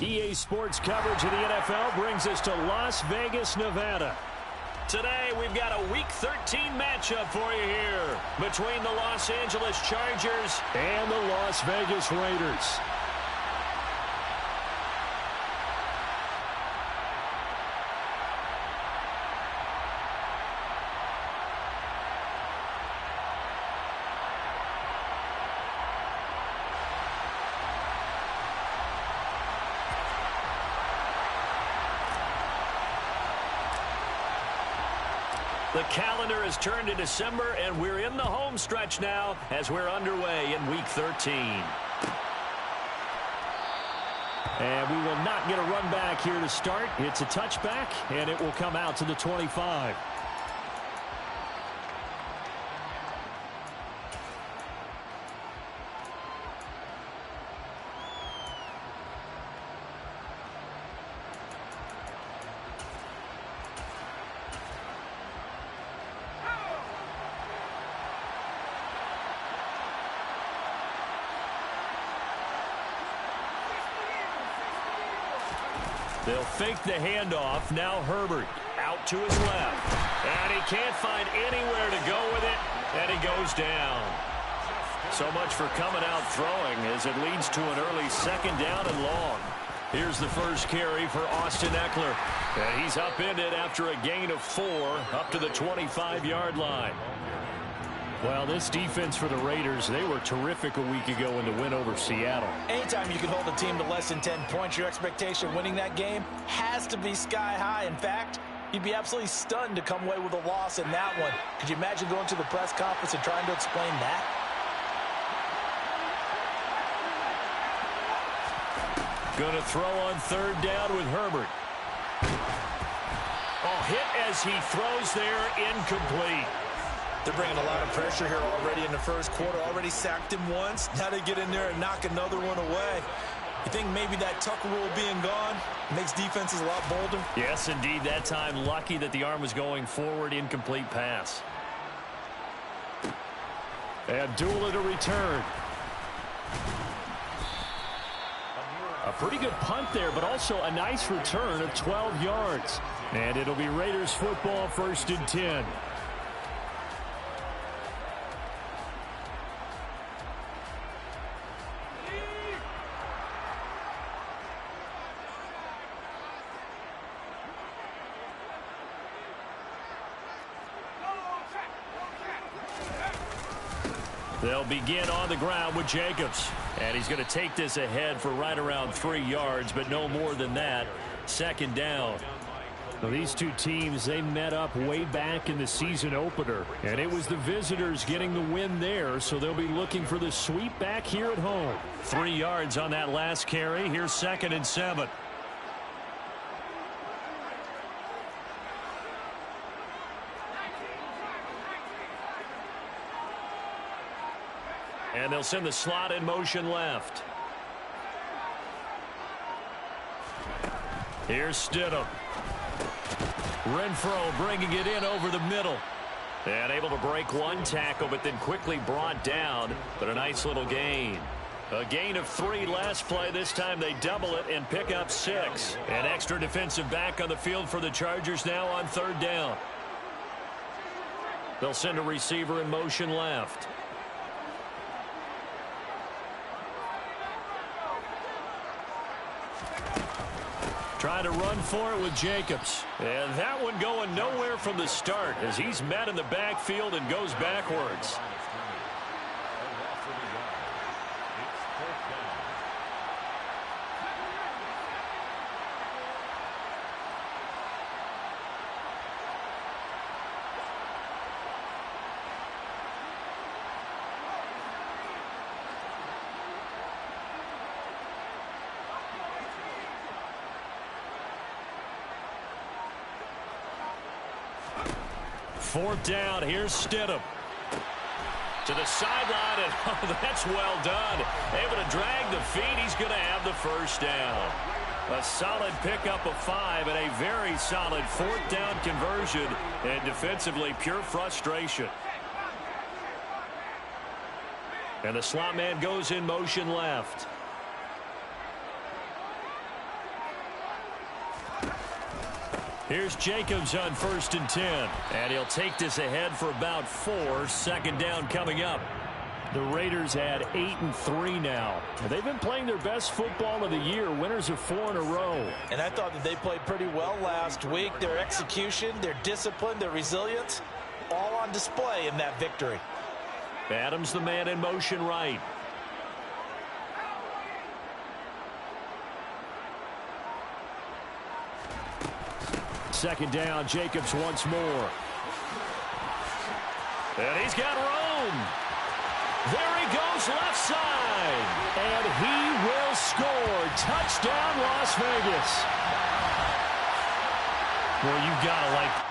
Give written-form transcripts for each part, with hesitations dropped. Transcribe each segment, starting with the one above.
EA Sports coverage of the NFL brings us to Las Vegas, Nevada. Today, we've got a Week 13 matchup for you here between the Los Angeles Chargers and the Las Vegas Raiders. The calendar has turned to December, and we're in the home stretch now as we're underway in Week 13. And we will not get a run back here to start. It's a touchback, and it will come out to the 25. They'll fake the handoff. Now Herbert out to his left. And he can't find anywhere to go with it. And he goes down. So much for coming out throwing as it leads to an early second down and long. Here's the first carry for Austin Eckler. And he's upended after a gain of 4 up to the 25-yard line. Well, this defense for the Raiders, they were terrific a week ago in the win over Seattle. Anytime you can hold a team to less than 10 points, your expectation of winning that game has to be sky high. In fact, you'd be absolutely stunned to come away with a loss in that one. Could you imagine going to the press conference and trying to explain that? Going to throw on third down with Herbert. Oh, hit as he throws there, incomplete. They're bringing a lot of pressure here already in the first quarter. Already sacked him once. Now they get in there and knock another one away. You think maybe that Tucker rule being gone makes defenses a lot bolder? Yes, indeed. That time, lucky that the arm was going forward. Incomplete pass. Abdullah to return. A pretty good punt there, but also a nice return of 12 yards. And it'll be Raiders football, 1st and 10. They'll begin on the ground with Jacobs. And he's going to take this ahead for right around 3 yards, but no more than that. Second down. Now, these two teams, they met up way back in the season opener. And it was the visitors getting the win there, so they'll be looking for the sweep back here at home. 3 yards on that last carry. Here's 2nd and 7. And they'll send the slot in motion left. Here's Stidham. Renfro bringing it in over the middle. And able to break one tackle, but then quickly brought down. But a nice little gain. A gain of 3 last play. This time they double it and pick up 6. An extra defensive back on the field for the Chargers now on 3rd down. They'll send a receiver in motion left. Trying to run for it with Jacobs. And that one going nowhere from the start as he's met in the backfield and goes backwards. Fourth down, here's Stidham. To the sideline, and oh, that's well done. Able to drag the feet, he's going to have the first down. A solid pickup of 5 and a very solid 4th down conversion. And defensively, pure frustration. And the slot man goes in motion left. Here's Jacobs on 1st and 10. And he'll take this ahead for about 4. Second down coming up. The Raiders had 8-3 now. They've been playing their best football of the year. Winners of 4 in a row. And I thought that they played pretty well last week. Their execution, their discipline, their resilience, all on display in that victory. Adams the man in motion right. Second down, Jacobs once more. And he's got room. There he goes left side. And he will score. Touchdown, Las Vegas. Well, you got to like...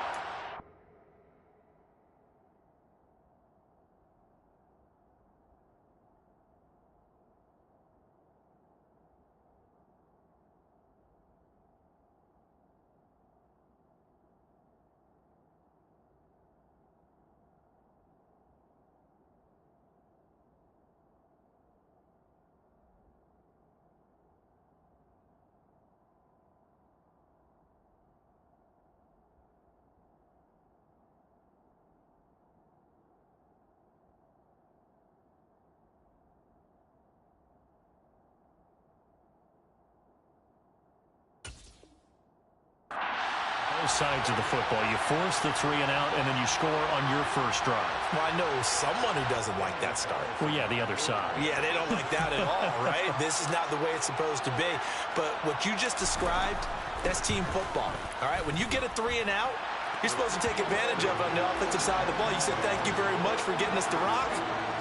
sides of the football. You force the 3 and out, and then you score on your first drive. Well, I know someone who doesn't like that start. Well, yeah, the other side. Yeah, they don't like that at all, right? This is not the way it's supposed to be. But what you just described, that's team football. All right, when you get a 3 and out, you're supposed to take advantage of it on the offensive side of the ball. You said, thank you very much for getting us the rock.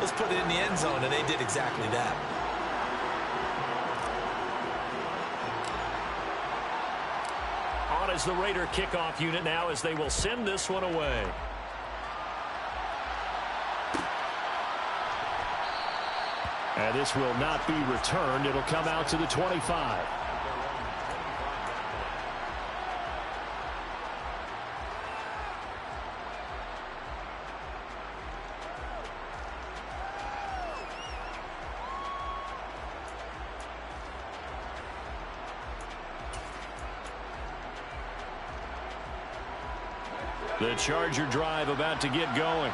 Let's put it in the end zone, and they did exactly that. As the Raider kickoff unit now as they will send this one away. And this will not be returned. It'll come out to the 25. The Charger drive about to get going.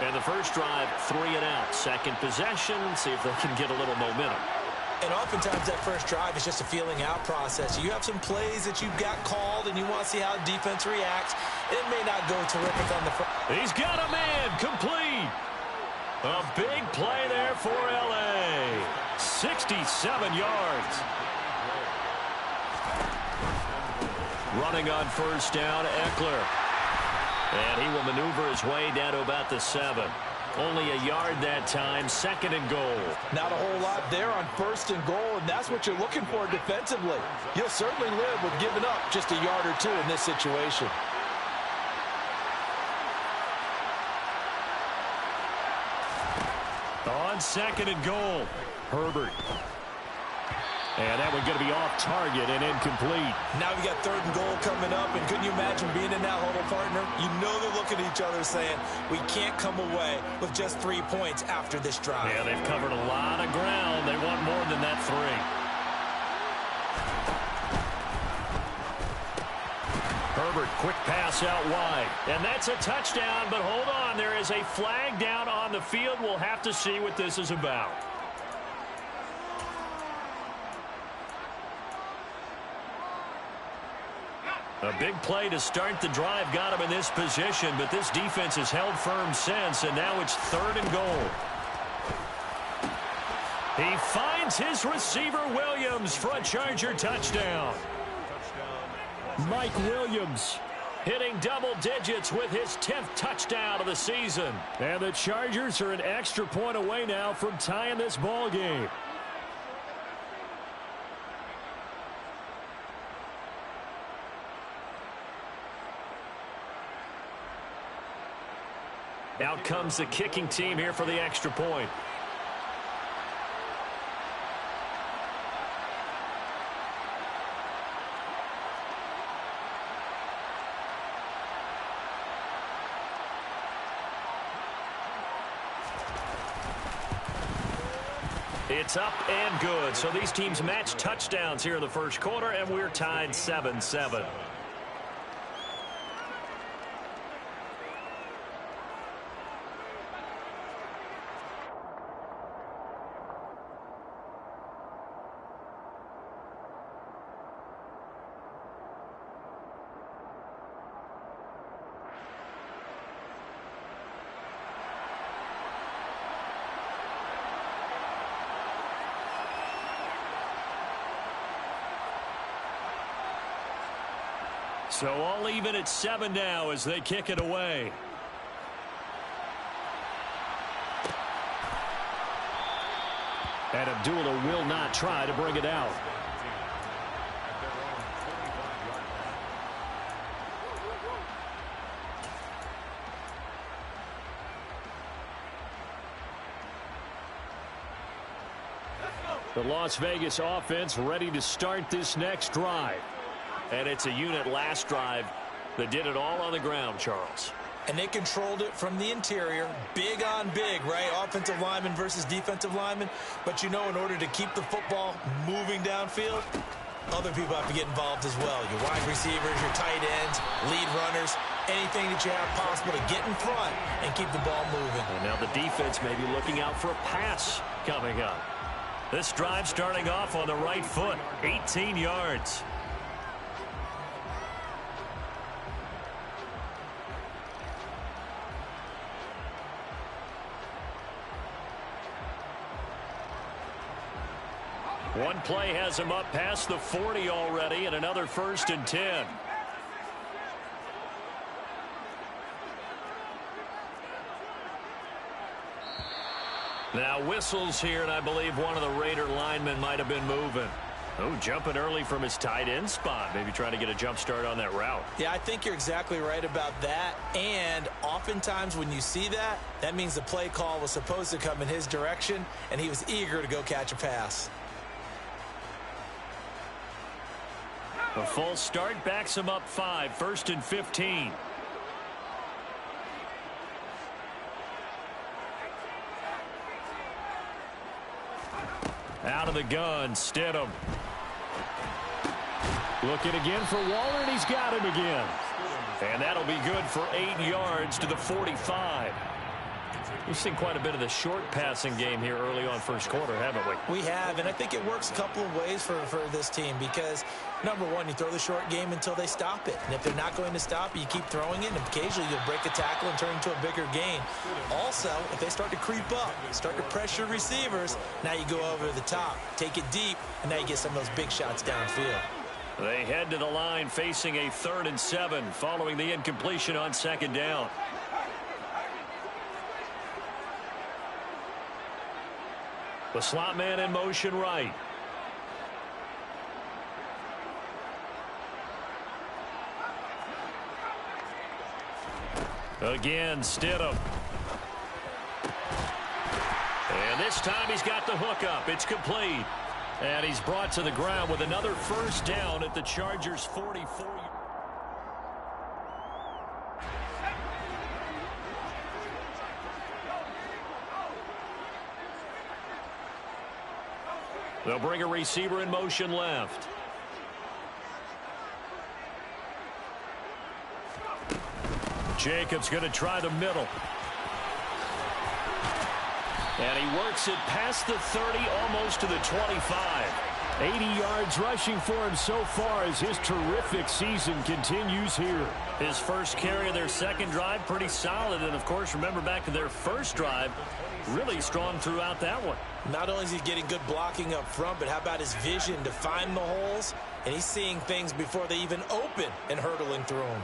And the first drive, 3 and out. Second possession, see if they can get a little momentum. And oftentimes that first drive is just a feeling out process. You have some plays that you've got called and you want to see how the defense reacts. It may not go terrific on the front. He's got a man complete. A big play there for L.A. 67 yards. Running on first down, Eckler. And he will maneuver his way down to about the 7. Only a yard that time, 2nd and goal. Not a whole lot there on 1st and goal, and that's what you're looking for defensively. You'll certainly live with giving up just a yard or 2 in this situation. On 2nd and goal, Herbert. And that one going to be off target and incomplete. Now we got 3rd and goal coming up, and couldn't you imagine being in that huddle, partner? You know they're looking at each other saying, we can't come away with just 3 points after this drive. Yeah, they've covered a lot of ground. They want more than that 3. Herbert, quick pass out wide. And that's a touchdown, but hold on. There is a flag down on the field. We'll have to see what this is about. A big play to start the drive got him in this position, but this defense has held firm since, and now it's 3rd and goal. He finds his receiver, Williams, for a Charger touchdown. Mike Williams hitting double digits with his 10th touchdown of the season. And the Chargers are an extra point away now from tying this ball game. Out comes the kicking team here for the extra point. It's up and good. So these teams match touchdowns here in the first quarter, and we're tied 7-7. So all even at 7 now as they kick it away. And Abdullah will not try to bring it out. The Las Vegas offense ready to start this next drive. And it's a unit last drive that did it all on the ground, Charles. And they controlled it from the interior. Big on big, right? Offensive lineman versus defensive lineman. But you know, in order to keep the football moving downfield, other people have to get involved as well. Your wide receivers, your tight ends, lead runners, anything that you have possible to get in front and keep the ball moving. And now the defense may be looking out for a pass coming up. This drive starting off on the right foot, 18 yards. One play has him up past the 40 already, and another 1st and 10. Now whistles here, and I believe one of the Raider linemen might have been moving. Oh, jumping early from his tight end spot. Maybe trying to get a jump start on that route. Yeah, I think you're exactly right about that. And oftentimes when you see that, that means the play call was supposed to come in his direction, and he was eager to go catch a pass. A full start backs him up 5, 1st and 15. Out of the gun, Stidham. Looking again for Waller, and he's got him again. And that'll be good for 8 yards to the 45. We've seen quite a bit of the short passing game here early on first quarter, haven't we? We have, and I think it works a couple of ways for this team because, number one, you throw the short game until they stop it. And if they're not going to stop it, you keep throwing it, and occasionally you'll break a tackle and turn into a bigger gain. Also, if they start to creep up, start to pressure receivers, now you go over the top, take it deep, and now you get some of those big shots downfield. They head to the line facing a 3rd and 7 following the incompletion on 2nd down. The slot man in motion right. Again, Stidham. And this time he's got the hook up. It's complete. And he's brought to the ground with another 1st down at the Chargers' 44. They'll bring a receiver in motion left. Jacobs going to try the middle. And he works it past the 30, almost to the 25. 80 yards rushing for him so far as his terrific season continues here. His first carry of their 2nd drive, pretty solid. And, of course, remember back to their 1st drive, really strong throughout that one. Not only is he getting good blocking up front, but how about his vision to find the holes? And he's seeing things before they even open and hurdling through them.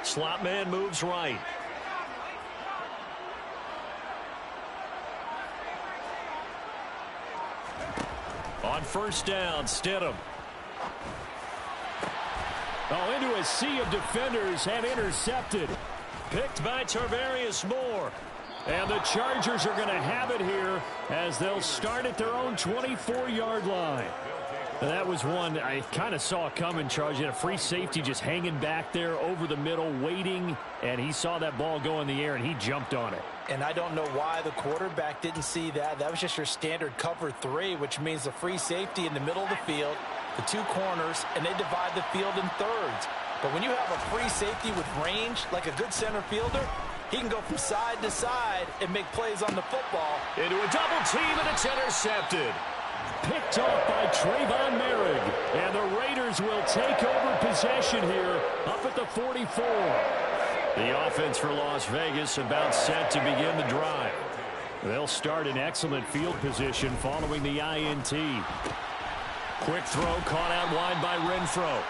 Slot man moves right. On 1st down, Stidham. Oh, into a sea of defenders and intercepted. Picked by Tarvarius Moore. And the Chargers are going to have it here as they'll start at their own 24-yard line. And that was one I kind of saw coming, Charles. You had a free safety just hanging back there over the middle, waiting, and he saw that ball go in the air, and he jumped on it. And I don't know why the quarterback didn't see that. That was just your standard cover 3, which means the free safety in the middle of the field, the 2 corners, and they divide the field in thirds. But when you have a free safety with range, like a good center fielder, he can go from side to side and make plays on the football. Into a double team, and it's intercepted. Picked off by Trayvon Merrick. And the Raiders will take over possession here up at the 44. The offense for Las Vegas about set to begin the drive. They'll start in excellent field position following the INT. Quick throw caught out wide by Renfro.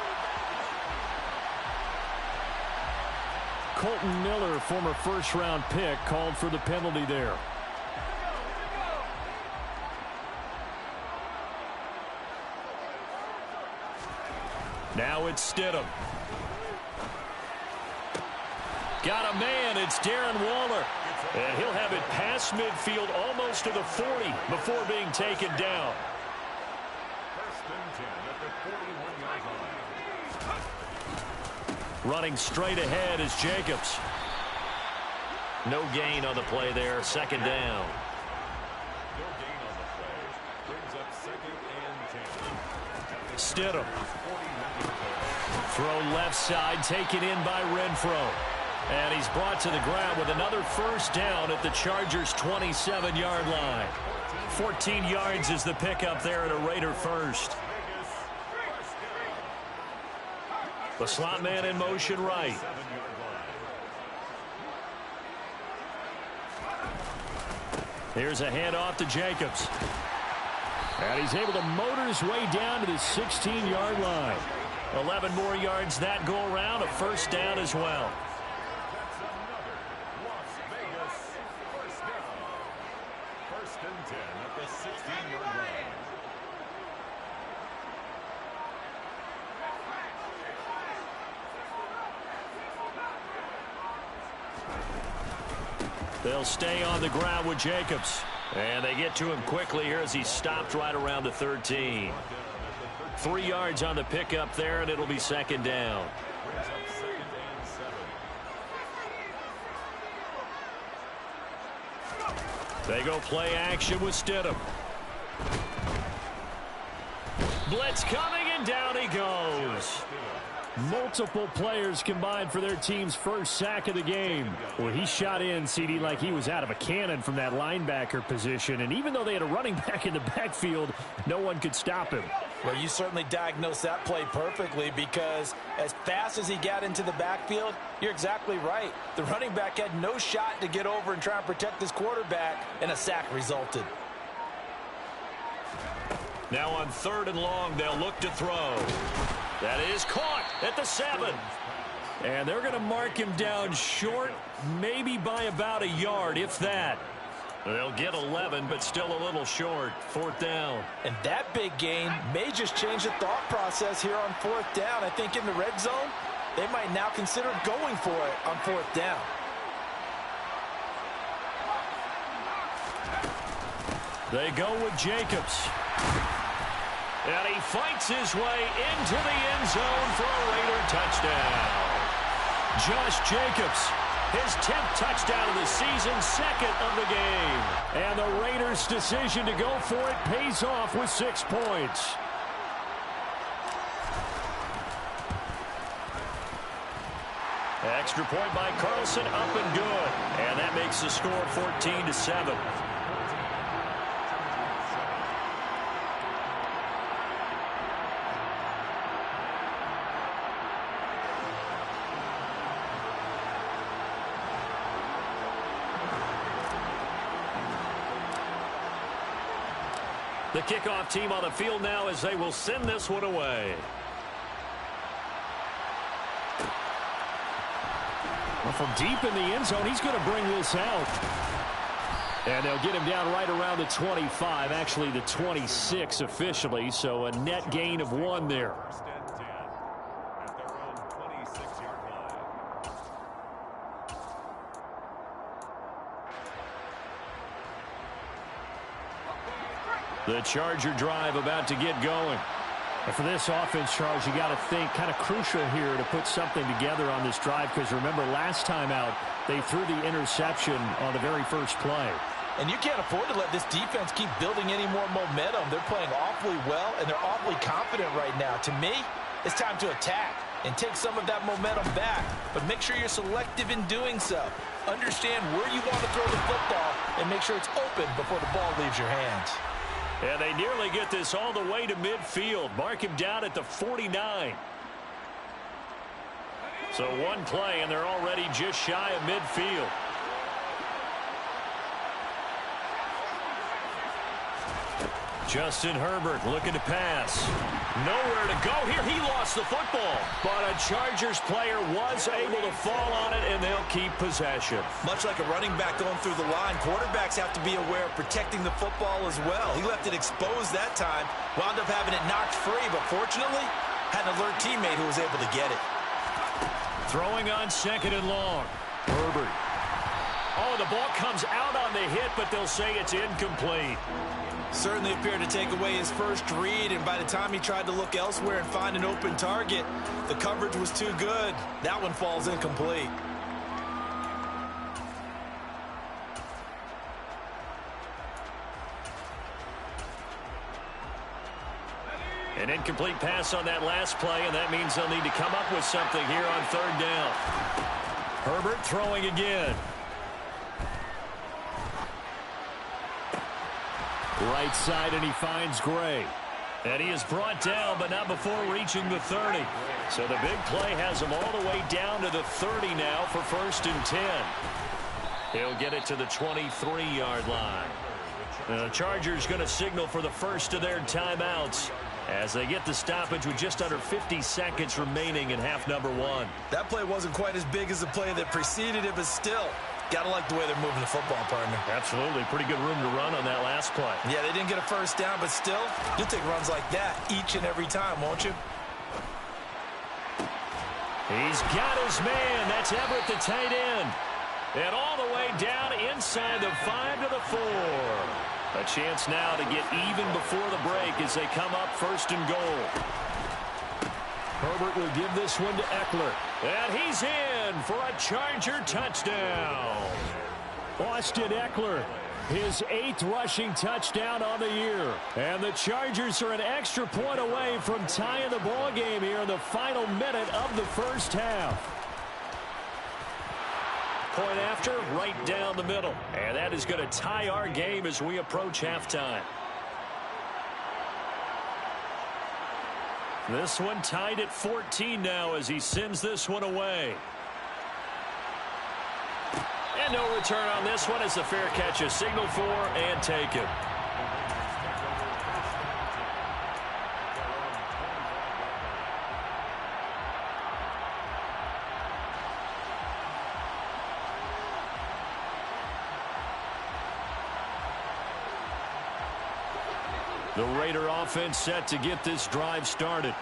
Colton Miller, former first-round pick, called for the penalty there. Now it's Stidham. Got a man. It's Darren Waller. And he'll have it past midfield almost to the 40 before being taken down. Running straight ahead is Jacobs. No gain on the play there. Second down. Stidham. Throw left side, taken in by Renfro. And he's brought to the ground with another first down at the Chargers' 27-yard line. 14 yards is the pickup there at a Raider first. The slot man in motion right. Here's a handoff to Jacobs. And he's able to motor his way down to the 16-yard line. 11 more yards that go around, a first down as well. First and 10 at the 16-yard line. They'll stay on the ground with Jacobs. And they get to him quickly here as he stopped right around the 13. 3 yards on the pickup there, and it'll be second down. They go play action with Stidham. Blitz coming, and down he goes. Multiple players combined for their team's first sack of the game. Well, he shot in, CD, like he was out of a cannon from that linebacker position. And even though they had a running back in the backfield, no one could stop him. Well, you certainly diagnosed that play perfectly, because as fast as he got into the backfield, you're exactly right. The running back had no shot to get over and try and protect his quarterback, and a sack resulted. Now on 3rd and long, they'll look to throw. That is caught at the 7. And they're going to mark him down short, maybe by about a yard, if that. They'll get 11, but still a little short. 4th down. And that big gain may just change the thought process here on 4th down. I think in the red zone, they might now consider going for it on 4th down. They go with Jacobs. And he fights his way into the end zone for a Raider touchdown. Josh Jacobs, his 10th touchdown of the season, 2nd of the game. And the Raiders' decision to go for it pays off with 6 points. Extra point by Carlson, up and good. And that makes the score 14-7. The kickoff team on the field now as they will send this one away. Well, from deep in the end zone, he's going to bring this out. And they'll get him down right around the 25, actually the 26 officially, so a net gain of 1 there. The Charger drive about to get going. And for this offense, Charles, you got to think kind of crucial here to put something together on this drive, because remember last time out they threw the interception on the very first play. And you can't afford to let this defense keep building any more momentum. They're playing awfully well, and they're awfully confident right now. To me, it's time to attack and take some of that momentum back, but make sure you're selective in doing so. Understand where you want to throw the football and make sure it's open before the ball leaves your hands. And they nearly get this all the way to midfield. Mark him down at the 49. So 1 play, and they're already just shy of midfield. Justin Herbert looking to pass. Nowhere to go here. He lost the football. But a Chargers player was able to fall on it, and they'll keep possession. Much like a running back going through the line, quarterbacks have to be aware of protecting the football as well. He left it exposed that time, wound up having it knocked free, but fortunately, had an alert teammate who was able to get it. Throwing on 2nd and long. Herbert. Oh, the ball comes out on the hit, but they'll say it's incomplete. Certainly appeared to take away his first read, and by the time he tried to look elsewhere and find an open target, the coverage was too good. That one falls incomplete. An incomplete pass on that last play, and that means they'll need to come up with something here on 3rd down. Herbert throwing again. Right side, and he finds Gray. And he is brought down, but not before reaching the 30. So the big play has him all the way down to the 30 now for 1st and 10. He'll get it to the 23-yard line. The Chargers going to signal for the first of their timeouts as they get the stoppage with just under 50 seconds remaining in half number 1. That play wasn't quite as big as the play that preceded it, but still, gotta like the way they're moving the football, partner. Absolutely. Pretty good room to run on that last play. Yeah, they didn't get a first down, but still, you'll take runs like that each and every time, won't you? He's got his man. That's Everett, the tight end. And all the way down inside the 5 to the 4. A chance now to get even before the break as they come up 1st and goal. Herbert will give this one to Eckler. And he's in for a Charger touchdown. Austin Eckler, his 8th rushing touchdown on the year. And the Chargers are an extra point away from tying the ball game here in the final minute of the first half. Point after, right down the middle. And that is going to tie our game as we approach halftime. This one tied at 14 now as he sends this one away. And no return on this one as the fair catch is signaled for and taken. The Raider offense set to get this drive started.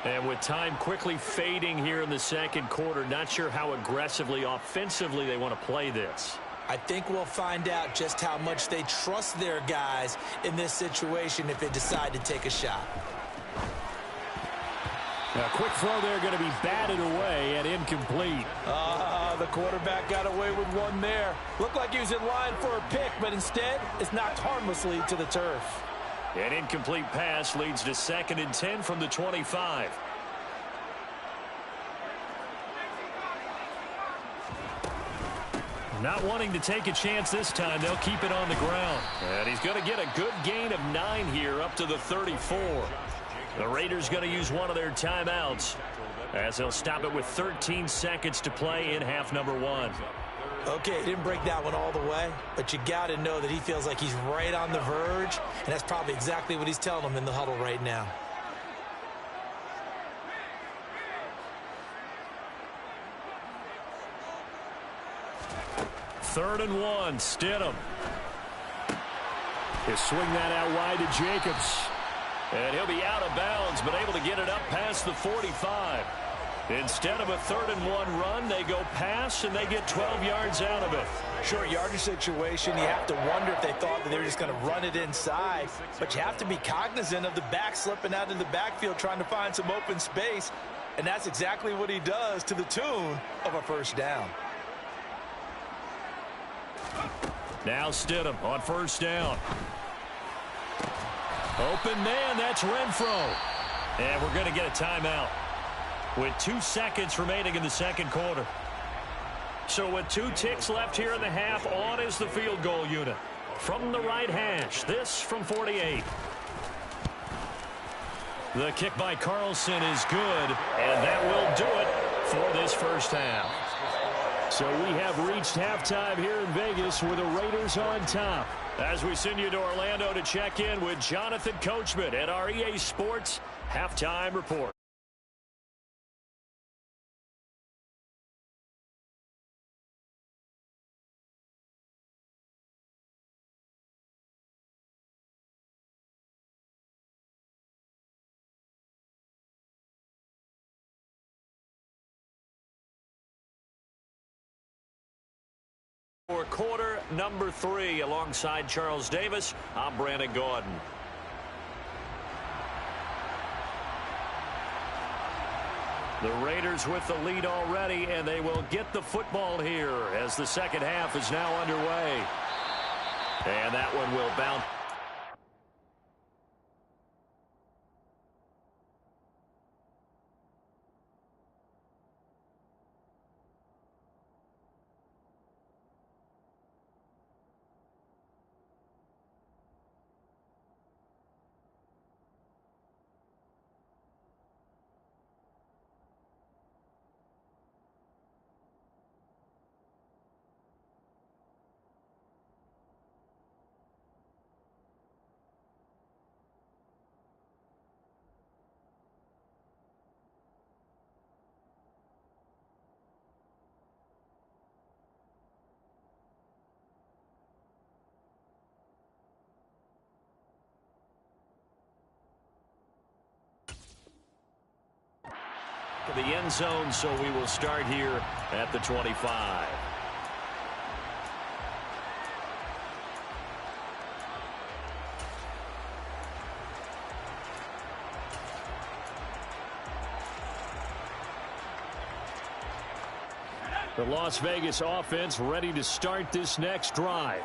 And with time quickly fading here in the 2nd quarter, not sure how aggressively, offensively they want to play this. I think we'll find out just how much they trust their guys in this situation if they decide to take a shot. A quick throw there going to be batted away and incomplete. The quarterback got away with one there. Looked like he was in line for a pick, but instead it's knocked harmlessly to the turf. An incomplete pass leads to 2nd and 10 from the 25. Not wanting to take a chance this time, they'll keep it on the ground. And he's going to get a good gain of 9 here up to the 34. The Raiders going to use one of their timeouts as they'll stop it with 13 seconds to play in half number 1. Okay, he didn't break that one all the way, but you got to know that he feels like he's right on the verge, and that's probably exactly what he's telling them in the huddle right now. Third and 1, Stidham. He'll swing that out wide to Jacobs. And he'll be out of bounds, but able to get it up past the 45. Instead of a 3rd and 1 run, they go pass, and they get 12 yards out of it. Short yardage situation, you have to wonder if they thought that they were just going to run it inside. But you have to be cognizant of the back slipping out in the backfield trying to find some open space. And that's exactly what he does to the tune of a first down. Now Stidham on 1st down. Open man, that's Renfro. And we're going to get a timeout with 2 seconds remaining in the 2nd quarter. So with 2 ticks left here in the half, on is the field goal unit. From the right hash, this from 48. The kick by Carlson is good, and that will do it for this first half. So we have reached halftime here in Vegas with the Raiders on top. As we send you to Orlando to check in with Jonathan Coachman at our EA Sports Halftime Report. For quarter number 3, alongside Charles Davis, I'm Brandon Gaudin. The Raiders with the lead already, and they will get the football here as the second half is now underway. And that one will bounce. The end zone, so we will start here at the 25. The Las Vegas offense ready to start this next drive.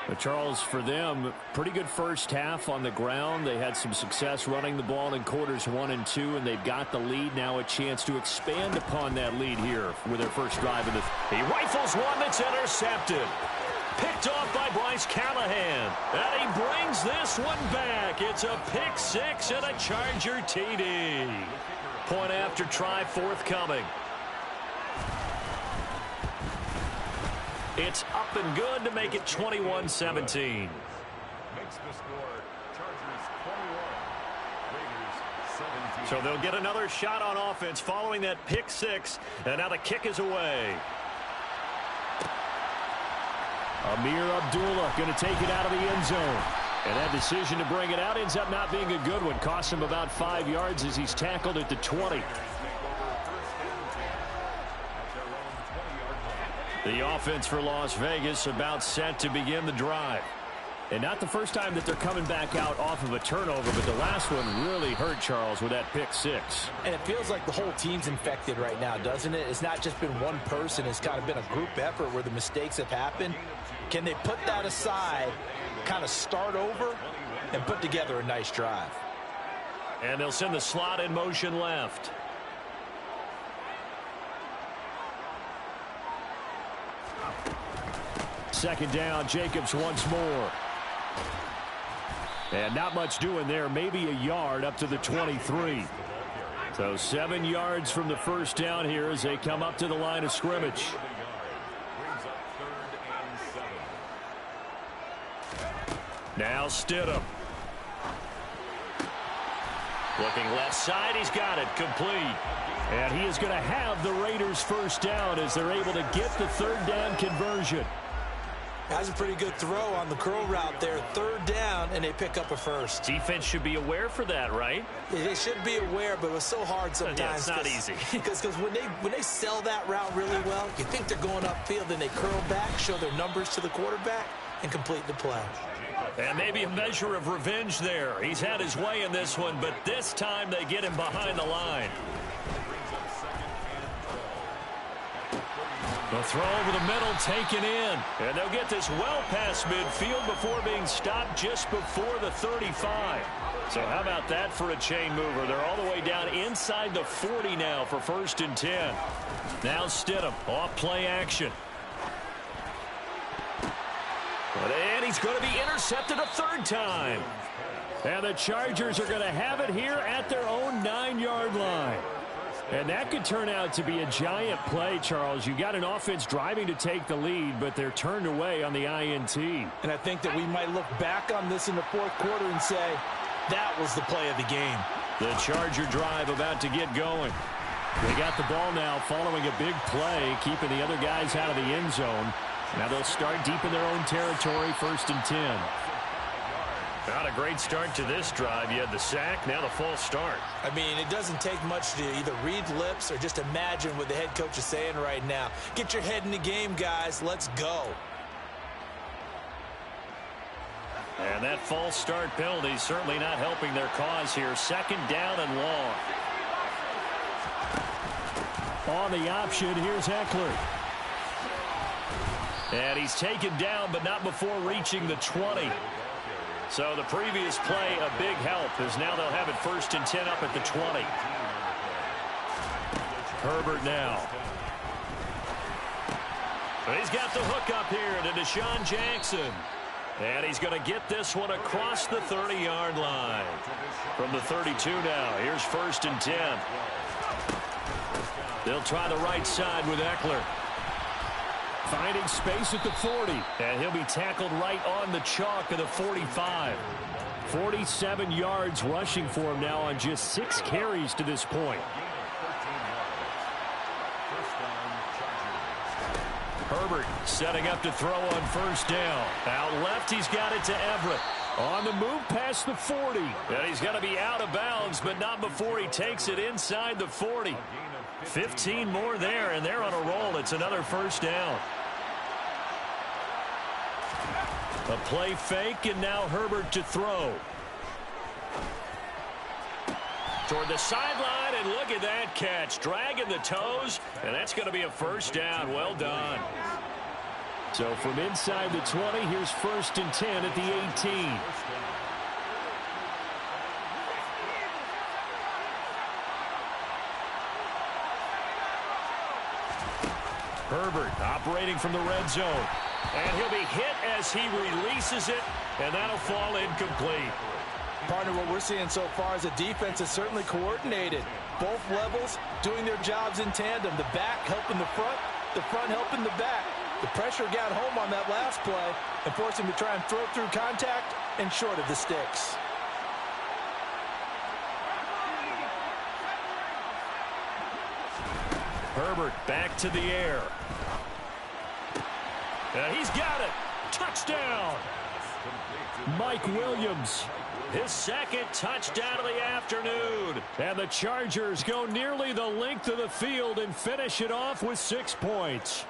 But Charles, for them, pretty good first half on the ground. They had some success running the ball in quarters 1 and 2, and they've got the lead. Now a chance to expand upon that lead here with their first drive of the. He rifles one that's intercepted. Picked off by Bryce Callahan. And he brings this one back. It's a pick 6 and a Charger TD. Point after try forthcoming. It's up and good to make it 21-17. Makes the score, Chargers 21, Raiders 17. So they'll get another shot on offense following that pick 6, and now the kick is away. Amir Abdullah going to take it out of the end zone. And that decision to bring it out ends up not being a good one. Costs him about 5 yards as he's tackled at the 20. The offense for Las Vegas about set to begin the drive. And not the first time that they're coming back out off of a turnover, but the last one really hurt Charles with that pick 6. And it feels like the whole team's infected right now, doesn't it? It's not just been one person. It's kind of been a group effort where the mistakes have happened. Can they put that aside, kind of start over, and put together a nice drive? And they'll send the slot in motion left. Second down, Jacobs once more. And not much doing there, maybe a yard up to the 23. So 7 yards from the first down here as they come up to the line of scrimmage. Now Stidham. Looking left side, he's got it, complete. And he is going to have the Raiders first down as they're able to get the third down conversion. That's a pretty good throw on the curl route there. Third down, and they pick up a first. Defense should be aware for that, right? Yeah, they should be aware, but it was so hard sometimes. Yeah, it's not easy. Because when they sell that route really well, you think they're going upfield, then they curl back, show their numbers to the quarterback, and complete the play. And maybe a measure of revenge there. He's had his way in this one, but this time they get him behind the line. The throw over the middle taken in. And they'll get this well past midfield before being stopped just before the 35. So how about that for a chain mover? They're all the way down inside the 40 now for 1st and 10. Now Stidham off play action. And he's going to be intercepted a third time. And the Chargers are going to have it here at their own 9-yard line. And that could turn out to be a giant play, Charles. You got an offense driving to take the lead, but they're turned away on the INT. And I think that we might look back on this in the fourth quarter and say, that was the play of the game. The Charger drive about to get going. They got the ball now following a big play, keeping the other guys out of the end zone. Now they'll start deep in their own territory, 1st and 10. Not a great start to this drive. You had the sack, now the false start. I mean, it doesn't take much to either read lips or just imagine what the head coach is saying right now. Get your head in the game, guys. Let's go. And that false start penalty certainly not helping their cause here. 2nd down and long. On the option, here's Eckler. And he's taken down, but not before reaching the 20. So the previous play, a big help, as now they'll have it 1st and 10 up at the 20. Herbert now. He's got the hook up here to Deshaun Jackson. And he's going to get this one across the 30-yard line. From the 32 now, here's 1st and 10. They'll try the right side with Eckler. Finding space at the 40. And he'll be tackled right on the chalk of the 45. 47 yards rushing for him now on just 6 carries to this point. Herbert setting up to throw on 1st down. Out left, he's got it to Everett. On the move past the 40. And he's going to be out of bounds, but not before he takes it inside the 40. 15 more there, and they're on a roll. It's another 1st down. A play fake, and now Herbert to throw. Toward the sideline, and look at that catch. Dragging the toes, and that's going to be a 1st down. Well done. So from inside the 20, here's 1st and 10 at the 18. Herbert operating from the red zone. And he'll be hit as he releases it, and that'll fall incomplete. Partner, what we're seeing so far is the defense is certainly coordinated. Both levels doing their jobs in tandem. The back helping the front helping the back. The pressure got home on that last play and forced him to try and throw through contact and short of the sticks. Herbert back to the air. And he's got it. Touchdown. Mike Williams. His 2nd touchdown of the afternoon. And the Chargers go nearly the length of the field and finish it off with 6 points.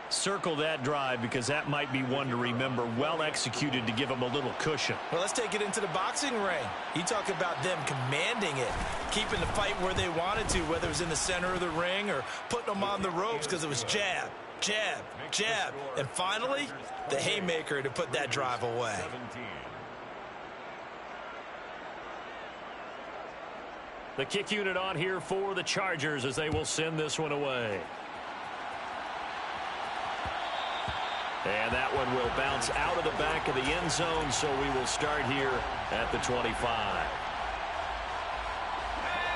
Circle that drive because that might be one to remember. Well executed to give him a little cushion. Well, let's take it into the boxing ring. You talk about them commanding it, keeping the fight where they wanted to, whether it was in the center of the ring or putting them on the ropes because it was jab, jab, jab. And finally, the haymaker to put that drive away. The kick unit on here for the Chargers as they will send this one away. And that one will bounce out of the back of the end zone, so we will start here at the 25.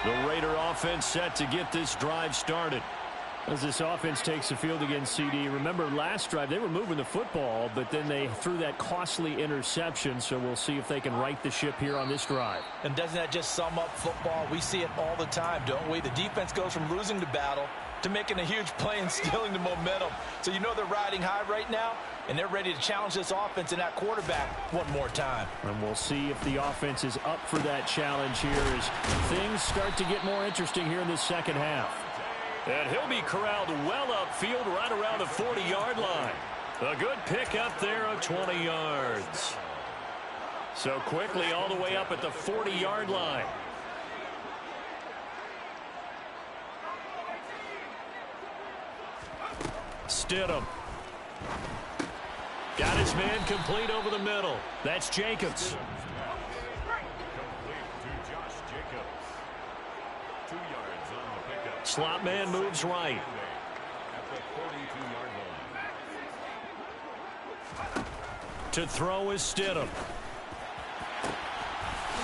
The Raider offense set to get this drive started. As this offense takes the field against CD, remember last drive they were moving the football, but then they threw that costly interception, so we'll see if they can right the ship here on this drive. And doesn't that just sum up football? We see it all the time, don't we? The defense goes from losing the battle to making a huge play and stealing the momentum. So you know they're riding high right now, and they're ready to challenge this offense and that quarterback one more time. And we'll see if the offense is up for that challenge here as things start to get more interesting here in this second half. And he'll be corralled well upfield right around the 40-yard line. A good pick up there of 20 yards. So quickly all the way up at the 40-yard line. Stidham. Got his man complete over the middle. That's Jacobs. Slot man moves right. To throw is Stidham.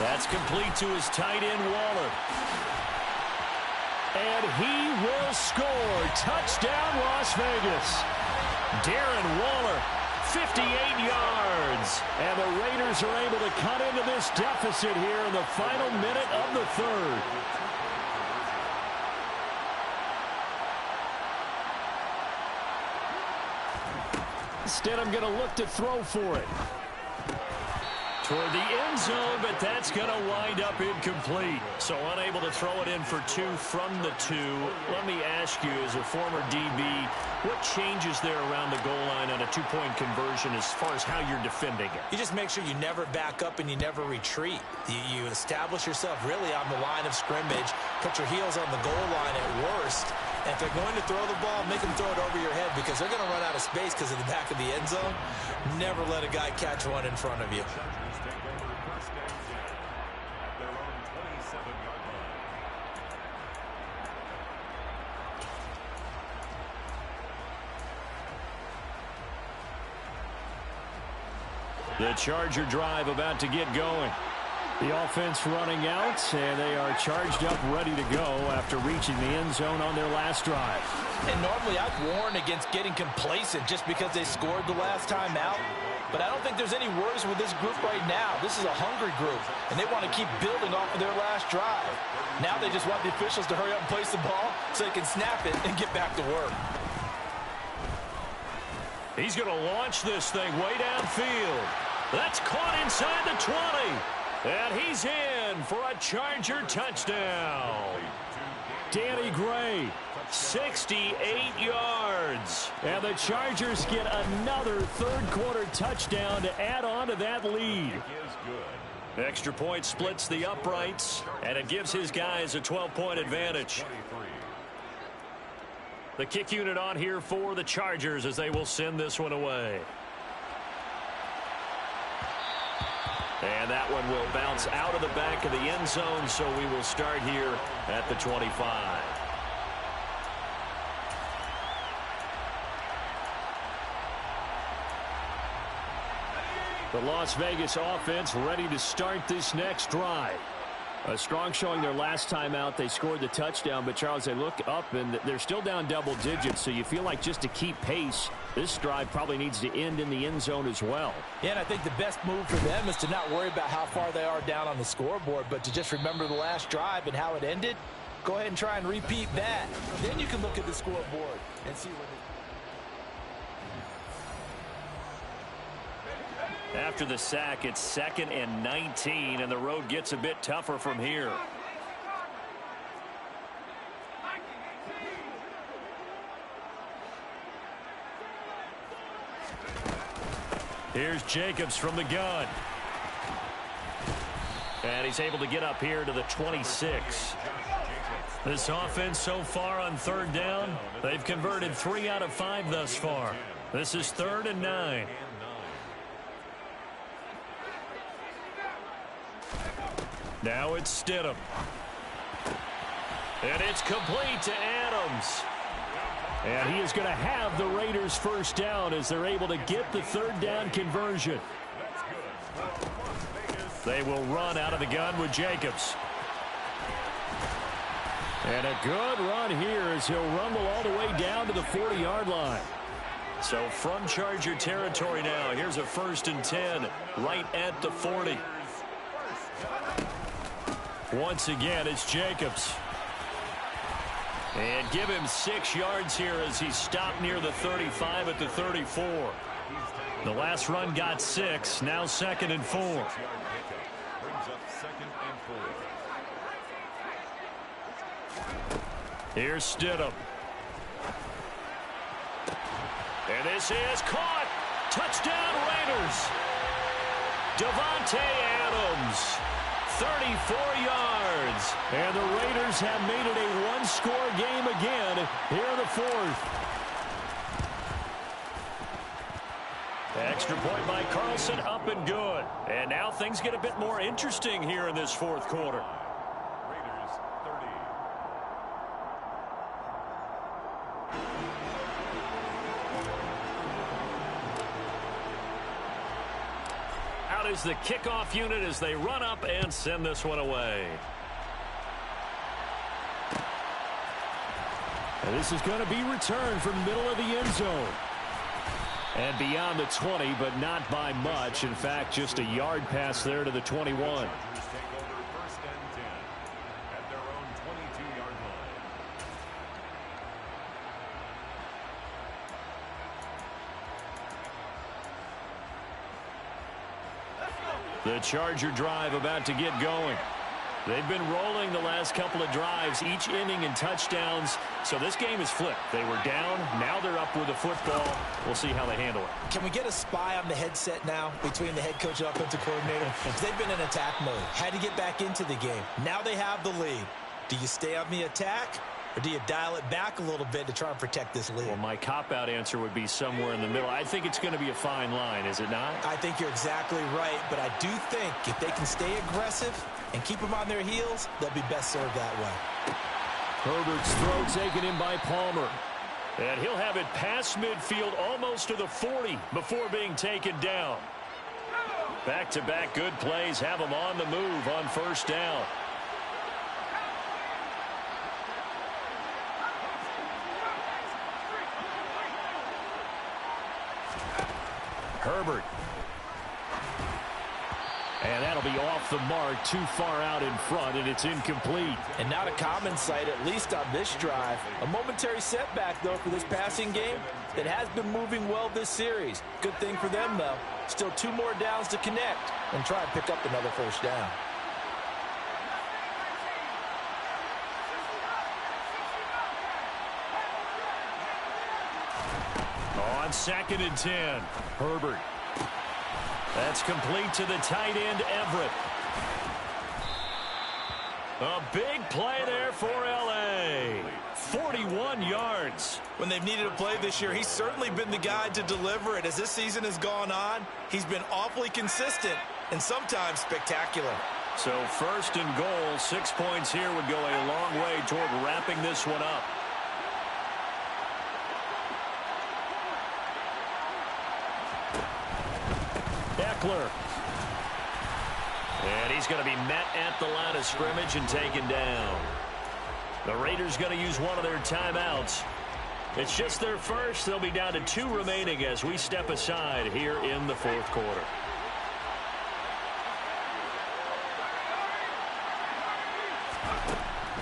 That's complete to his tight end, Waller. And he will score. Touchdown, Las Vegas. Darren Waller, 58 yards. And the Raiders are able to cut into this deficit here in the final minute of the third. Instead, I'm going to look to throw for it. Toward the end zone, but that's going to wind up incomplete. So unable to throw it in for two from the two. Let me ask you, as a former DB, what changes there around the goal line on a two-point conversion as far as how you're defending it? You just make sure you never back up and you never retreat. You establish yourself really on the line of scrimmage, put your heels on the goal line at worst. And if they're going to throw the ball, make them throw it over your head because they're going to run out of space because of the back of the end zone. Never let a guy catch one in front of you. The Charger drive about to get going. The offense running out, and they are charged up, ready to go after reaching the end zone on their last drive. And normally I'd warn against getting complacent just because they scored the last time out. But I don't think there's any worries with this group right now. This is a hungry group, and they want to keep building off of their last drive. Now they just want the officials to hurry up and place the ball so they can snap it and get back to work. He's going to launch this thing way downfield. That's caught inside the 20. And he's in for a Charger touchdown. Danny Gray, 68 yards. And the Chargers get another third-quarter touchdown to add on to that lead. Extra point splits the uprights, and it gives his guys a 12-point advantage. The kick unit on here for the Chargers as they will send this one away. And that one will bounce out of the back of the end zone, so we will start here at the 25. The Las Vegas offense ready to start this next drive. A strong showing their last time out. They scored the touchdown, but Charles, they look up and they're still down double digits, so you feel like just to keep pace, this drive probably needs to end in the end zone as well. Yeah, and I think the best move for them is to not worry about how far they are down on the scoreboard, but to just remember the last drive and how it ended. Go ahead and try and repeat that. Then you can look at the scoreboard and see where After the sack, it's 2nd and 19, and the road gets a bit tougher from here. Here's Jacobs from the gun. And he's able to get up here to the 26. This offense so far on third down, they've converted 3 out of 5 thus far. This is 3rd and 9. Now it's Stidham. And it's complete to Adams. And he is going to have the Raiders first down as they're able to get the third down conversion. They will run out of the gun with Jacobs. And a good run here as he'll rumble all the way down to the 40-yard line. So from Charger territory now, here's a 1st and 10 right at the 40. Once again, it's Jacobs. And give him 6 yards here as he stopped near the 35 at the 34. The last run got 6, now 2nd and 4. Here's Stidham. And this is caught. Touchdown Raiders. Devontae Adams. 34 yards. And the Raiders have made it a one-score game again here in the 4th. Extra point by Carlson, up and good. And now things get a bit more interesting here in this 4th quarter. Raiders 30. Out is the kickoff unit as they run up and send this one away. And this is going to be returned from the middle of the end zone. And beyond the 20, but not by much. In fact, just a yard pass there to the 21. Take over first and 10 at their own 22-yard line. The Charger drive about to get going. They've been rolling the last couple of drives, each inning in touchdowns. So this game is flipped. They were down. Now they're up with the football. We'll see how they handle it. Can we get a spy on the headset now between the head coach and offensive coordinator? They've been in attack mode. Had to get back into the game. Now they have the lead. Do you stay on the attack, or do you dial it back a little bit to try and protect this lead? Well, my cop-out answer would be somewhere in the middle. I think it's going to be a fine line, is it not? I think you're exactly right, but I do think if they can stay aggressive and keep them on their heels, they'll be best served that way. Herbert's throw taken in by Palmer. And he'll have it past midfield almost to the 40 before being taken down. Back-to-back good plays have him on the move on first down. Herbert. And that'll be off the mark, too far out in front, and it's incomplete. And not a common sight, at least on this drive. A momentary setback, though, for this passing game that has been moving well this series. Good thing for them, though. Still 2 more downs to connect and try and pick up another first down. On 2nd and 10, Herbert. That's complete to the tight end, Everett. A big play there for L.A. 41 yards. When they've needed a play this year, he's certainly been the guy to deliver it. As this season has gone on, he's been awfully consistent and sometimes spectacular. So 1st and goal, 6 points here would go a long way toward wrapping this one up. Eckler. And he's going to be met at the line of scrimmage and taken down. The Raiders going to use one of their timeouts. It's just their first. They'll be down to 2 remaining as we step aside here in the 4th quarter.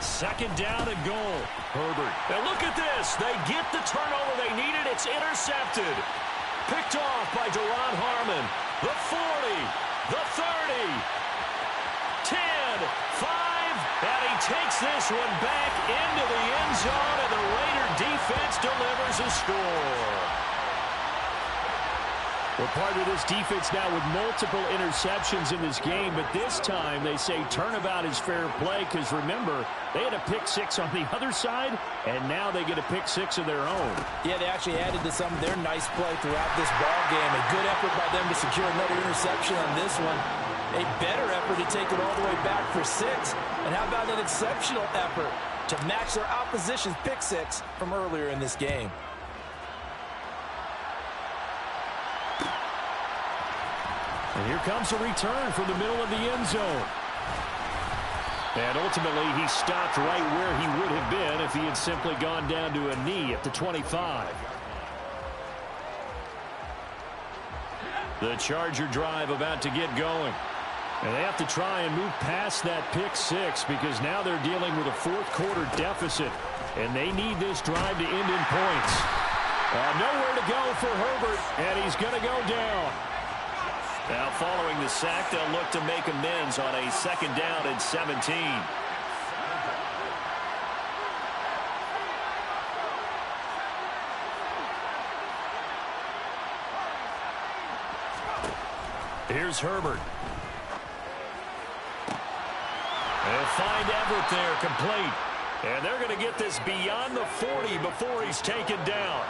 Second down and goal. Herbert. And look at this. They get the turnover they needed. It's intercepted. Picked off by Deron Harmon. The 40, the 30, 10, 5, and he takes this one back into the end zone, and the Raider defense delivers a score. We're part of this defense now with multiple interceptions in this game, but this time they say turnabout is fair play because, remember, they had a pick 6 on the other side, and now they get a pick 6 of their own. Yeah, they actually added to some of their nice play throughout this ball game. A good effort by them to secure another interception on this one. A better effort to take it all the way back for 6. And how about an exceptional effort to match their opposition's pick 6 from earlier in this game? And here comes a return from the middle of the end zone. And ultimately, he stopped right where he would have been if he had simply gone down to a knee at the 25. The Charger drive about to get going. And they have to try and move past that pick 6 because now they're dealing with a 4th quarter deficit. And they need this drive to end in points. Nowhere to go for Herbert, and he's going to go down. Now following the sack, they'll look to make amends on a 2nd down and 17. Here's Herbert. They'll find Everett there, complete. And they're going to get this beyond the 40 before he's taken down.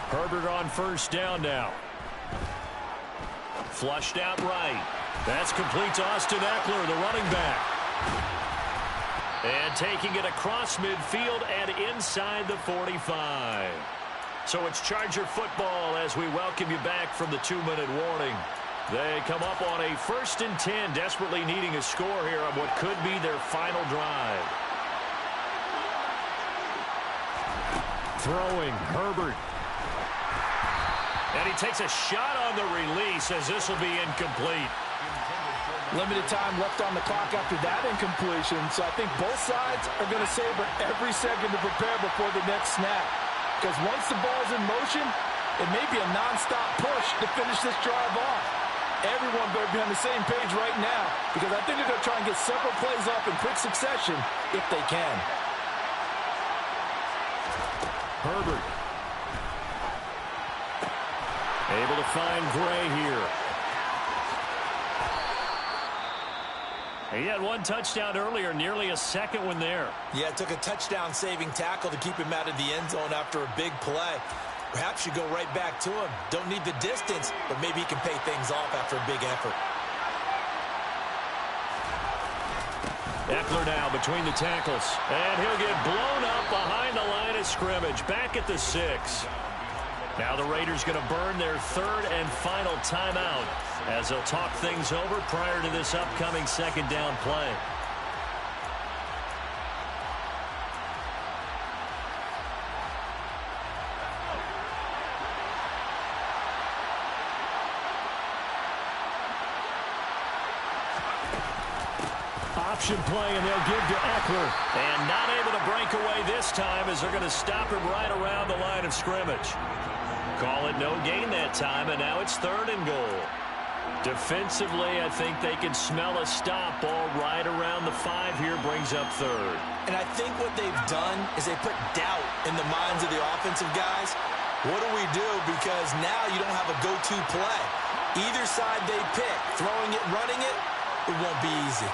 Herbert on first down now. Flushed out right. That's complete to Austin Eckler, the running back. And taking it across midfield and inside the 45. So it's Charger football as we welcome you back from the 2-minute warning. They come up on a 1st and 10, desperately needing a score here on what could be their final drive. Throwing, Herbert. And he takes a shot on the release as this will be incomplete. Limited time left on the clock after that incompletion, so I think both sides are going to savor every second to prepare before the next snap. Because once the ball's in motion, it may be a nonstop push to finish this drive off. Everyone better be on the same page right now, because I think they're going to try and get several plays off in quick succession if they can. Herbert. Able to find Gray here. He had one touchdown earlier, nearly a second one there. Yeah, it took a touchdown-saving tackle to keep him out of the end zone after a big play. Perhaps you go right back to him. Don't need the distance, but maybe he can pay things off after a big effort. Eckler now between the tackles. And he'll get blown up behind the line of scrimmage. Back at the 6. Now the Raiders going to burn their 3rd and final timeout as they'll talk things over prior to this upcoming 2nd down play. Option play, and they'll give to Eckler. And not able to break away this time as they're going to stop him right around the line of scrimmage. Call it no gain that time, and now it's 3rd and goal. Defensively, I think they can smell a stop. Ball right around the 5 here, brings up 3rd. And I think what they've done is they put doubt in the minds of the offensive guys. What do we do? Because now you don't have a go-to play. Either side they pick, throwing it, running it, it won't be easy.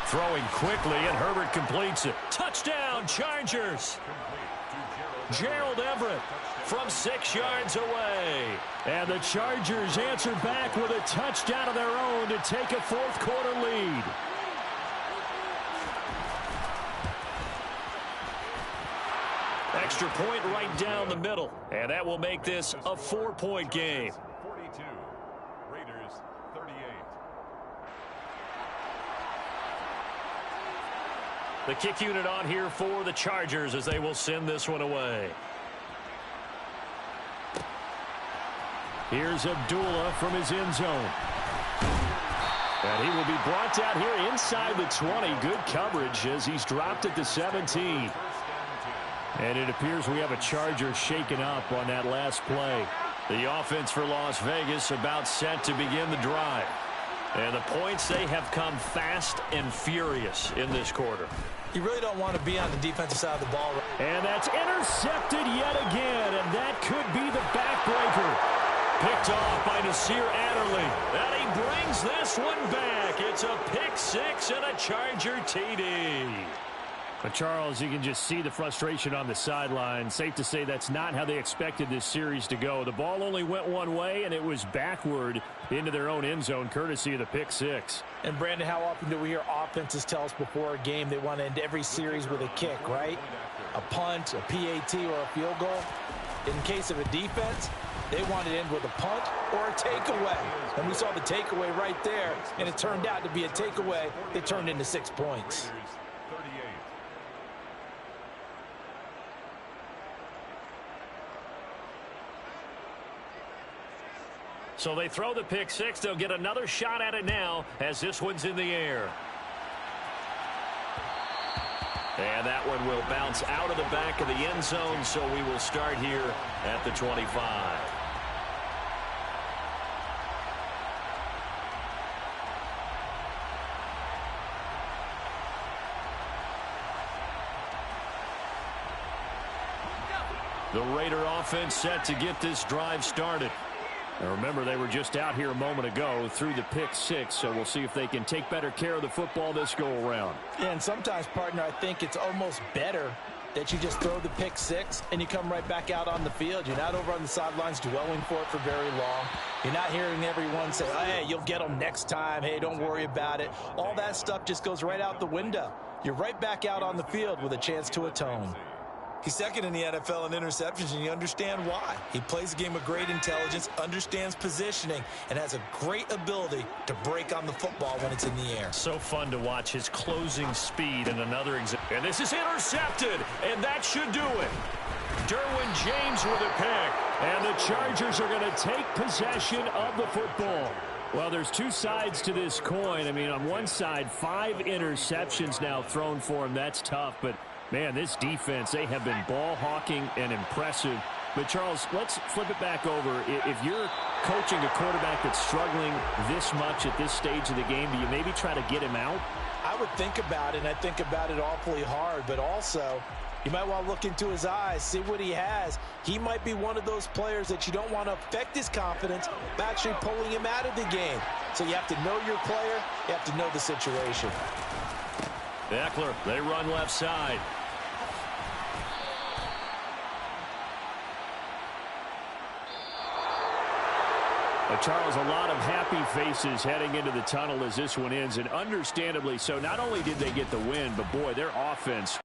Throwing quickly, and Herbert completes it. Touchdown, Chargers! Gerald Everett from 6 yards away. And the Chargers answer back with a touchdown of their own to take a 4th quarter lead. Extra point right down the middle. And that will make this a 4-point game. 42. Raiders 38. The kick unit on here for the Chargers as they will send this one away. Here's Abdullah from his end zone. And he will be brought down here inside the 20. Good coverage as he's dropped at the 17. And it appears we have a Charger shaken up on that last play. The offense for Las Vegas about set to begin the drive. And the points, they have come fast and furious in this quarter. You really don't want to be on the defensive side of the ball. And that's intercepted yet again, and that could be the backbreaker. Picked off by Nasir Adderley. And he brings this one back. It's a pick 6 and a Charger TD. But Charles, you can just see the frustration on the sideline. Safe to say that's not how they expected this series to go. The ball only went one way, and it was backward into their own end zone, courtesy of the pick 6. And, Brandon, how often do we hear offenses tell us before a game they want to end every series with a kick, right? A punt, a PAT, or a field goal. In case of a defense, they want to end with a punt or a takeaway. And we saw the takeaway right there, and it turned out to be a takeaway that turned into 6 points. So they throw the pick 6. They'll get another shot at it now as this one's in the air. And that one will bounce out of the back of the end zone, so we will start here at the 25. The Raider offense set to get this drive started. Now remember, they were just out here a moment ago through the pick 6, so we'll see if they can take better care of the football this go-around. And sometimes, partner, I think it's almost better that you just throw the pick six and you come right back out on the field. You're not over on the sidelines dwelling for it for very long. You're not hearing everyone say, oh, hey, you'll get them next time. Hey, don't worry about it. All that stuff just goes right out the window. You're right back out on the field with a chance to atone. He's second in the NFL in interceptions, and you understand why. He plays a game of great intelligence, understands positioning, and has a great ability to break on the football when it's in the air. So fun to watch his closing speed in another example. And this is intercepted, and that should do it. Derwin James with a pick. And the Chargers are going to take possession of the football. Well, there's two sides to this coin. I mean, on one side, 5 interceptions now thrown for him. That's tough, but man, this defense, they have been ball hawking and impressive. But, Charles, let's flip it back over. If you're coaching a quarterback that's struggling this much at this stage of the game, do you maybe try to get him out? I would think about it, and I think about it awfully hard. But also, you might want to look into his eyes, see what he has. He might be one of those players that you don't want to affect his confidence by actually pulling him out of the game. So you have to know your player. You have to know the situation. Eckler, they run left side. Charles, a lot of happy faces heading into the tunnel as this one ends, and understandably so. Not only did they get the win, but, boy, their offense